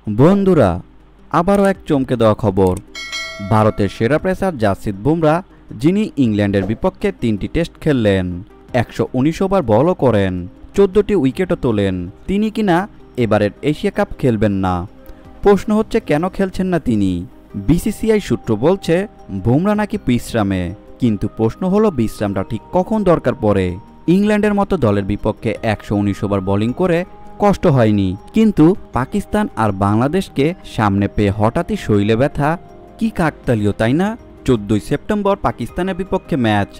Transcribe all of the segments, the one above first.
বন্ধুরা, আবারও এক চমকে দেওয়া খবর। ভারতের সেরা পেসার জাসপ্রীত বুমরা, যিনি ইংল্যান্ডের বিপক্ষে 3টি টেস্ট খেললেন, 119 ওভার বলও করেন, 14টি উইকেটও তোলেন, তিনি কিনা এবারের এশিয়া কাপ খেলবেন না। প্রশ্ন হচ্ছে কেন খেলছেন না তিনি। বিসিসিআই সূত্র বলছে বুমরা নাকি বিশ্রামে, কিন্তু প্রশ্ন হলো বিশ্রামটা ঠিক কখন দরকার পড়ে। ইংল্যান্ডের মতো দলের বিপক্ষে 119 ওভার বোলিং করে কষ্ট হয়নি, কিন্তু পাকিস্তান আর বাংলাদেশকে সামনে পেয়ে হঠাৎই শরীরে ব্যথা, কি কাকতালীয় তাই না? 14ই সেপ্টেম্বর পাকিস্তানের বিপক্ষে ম্যাচ,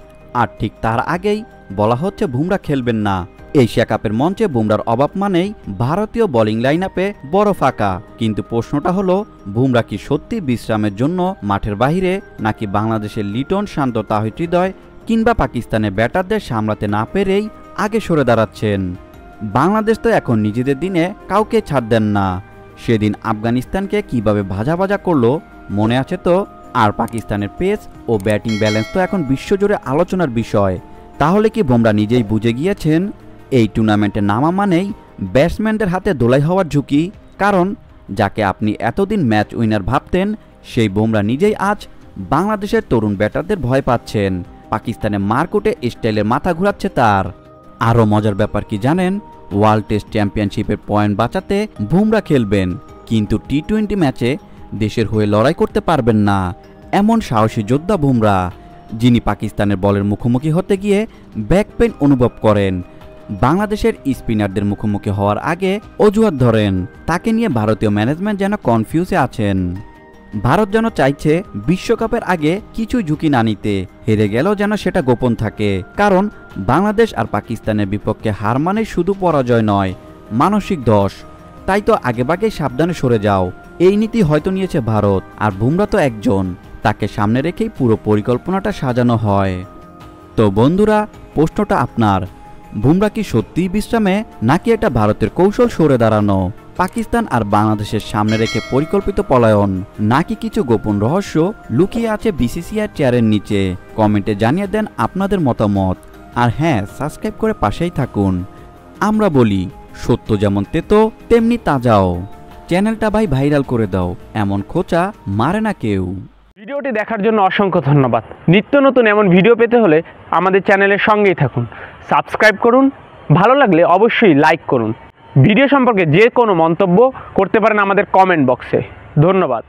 আর ঠিক তার আগেই বলা হচ্ছে বুমরা খেলবেন না। এশিয়া কাপের মঞ্চে বুমরার অভাব মানেই ভারতীয় বোলিং লাইন আপে বড় ফাঁকা। কিন্তু প্রশ্নটা হলো, বুমরা কি সত্যি বিশ্রামের জন্য মাঠের বাইরে, নাকি বাংলাদেশের লিটন, শান্ত, তাহিদ হৃদয় কিংবা পাকিস্তানের ব্যাটারদের সামলাতে না পেরেই আগে সরে দাঁড়াচ্ছেন? বাংলাদেশ তো এখন নিজেদের দিনে কাউকে ছাড় দেন না। সেদিন আফগানিস্তানকে কিভাবে ভাজা ভাজা করলো মনে আছে তো? আর পাকিস্তানের পেস ও ব্যাটিং ব্যালেন্স তো এখন বিশ্বজুড়ে আলোচনার বিষয়। তাহলে কি বুমরা নিজেই বুঝে গিয়েছেন এই টুর্নামেন্টে নামা মানেই ব্যাটসম্যানদের হাতে দোলাই হওয়ার ঝুঁকি? কারণ যাকে আপনি এতদিন ম্যাচ উইনার ভাবতেন, সেই বুমরা নিজেই আজ বাংলাদেশের তরুণ ব্যাটারদের ভয় পাচ্ছেন। পাকিস্তানে মারকুটে স্টাইলের মাথা ঘুরাচ্ছে তার। আরও মজার ব্যাপার কি জানেন? ওয়ার্ল্ড টেস্ট চ্যাম্পিয়নশিপের পয়েন্ট বাঁচাতে বুমরা খেলবেন, কিন্তু টি-20 ম্যাচে দেশের হয়ে লড়াই করতে পারবেন না। এমন সাহসী যোদ্ধা বুমরা, যিনি পাকিস্তানের বলের মুখোমুখি হতে গিয়ে ব্যাক পেইন অনুভব করেন, বাংলাদেশের স্পিনারদের মুখোমুখি হওয়ার আগে অজুহাত ধরেন। তাকে নিয়ে ভারতীয় ম্যানেজমেন্ট যেন কনফিউজে আছেন। ভারত যেন চাইছে বিশ্বকাপের আগে কিছু ঝুঁকি না নিতে, হেরে গেলেও যেন সেটা গোপন থাকে। কারণ বাংলাদেশ আর পাকিস্তানের বিপক্ষে হার মানে শুধু পরাজয় নয়, মানসিক ধস। তাই তো আগেভাগেই সাবধানে সরে যাও, এই নীতি হয়তো নিয়েছে ভারত। আর বুমরা তো একজন, তাকে সামনে রেখেই পুরো পরিকল্পনাটা সাজানো হয়। তো বন্ধুরা, প্রশ্নটা আপনার, বুমরা কি সত্যিই বিশ্রামে, নাকি এটা ভারতের কৌশল সরে দাঁড়ানো? পাকিস্তান আর বাংলাদেশের সামনে রেখে পরিকল্পিত পলায়ন, নাকি কিছু গোপন রহস্য লুকিয়ে আছে বিসিসিআই চেয়ারের নিচে? কমেন্টে জানিয়ে দেন আপনাদের মতামত। আর হ্যাঁ, সাবস্ক্রাইব করে পাশেই থাকুন। আমরা বলি, সত্য যেমন তেতো তেমনি তাজাও। চ্যানেলটা ভাই ভাইরাল করে দাও, এমন খোঁচা মারে না কেউ। ভিডিওটি দেখার জন্য অসংখ্য ধন্যবাদ। নিত্য নতুন এমন ভিডিও পেতে হলে আমাদের চ্যানেলের সঙ্গেই থাকুন, সাবস্ক্রাইব করুন, ভালো লাগলে অবশ্যই লাইক করুন। ভিডিও সম্পর্কে যে কোনো মন্তব্য করতে পারেন আমাদের কমেন্ট বক্সে। ধন্যবাদ।